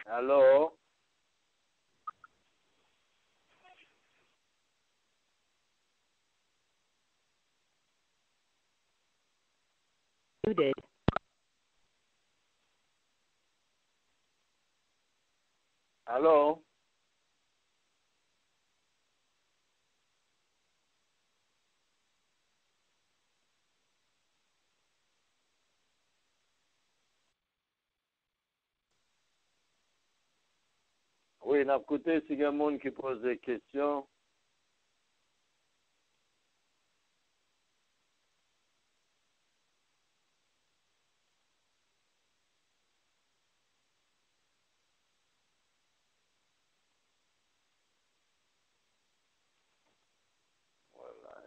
Speaker 1: Alors alors oui, n'a écouté si il y a un monde qui pose des questions. Voilà.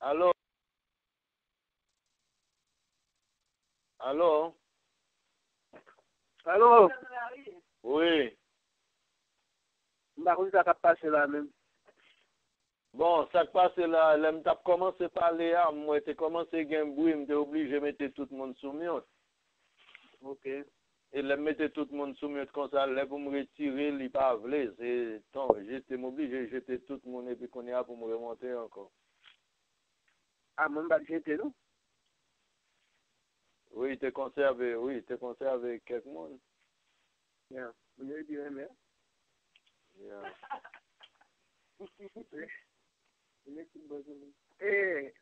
Speaker 1: Allô? Allô?
Speaker 2: Allô?
Speaker 1: Oui.
Speaker 2: Bah, oui, ça va passer là même.
Speaker 1: Bon, ça qui passe là, là, m't'a commencé à parler, moi, t'ai commencé à gagner bruit, m'étais obligé de mettre tout le monde sous mute.
Speaker 2: Ok.
Speaker 1: Et là, mettre tout le monde sous mute comme ça, là, pour me retirer, il pas voulu. C'est, non, j'étais obligé de jeter tout le monde et puis qu'on est là pour me remonter encore.
Speaker 2: Ah, même pas jeter, non?
Speaker 1: Oui, t'es conservé quelques monde.
Speaker 2: Yeah. Vous avez dit, mais.
Speaker 1: Yeah.
Speaker 2: Eh,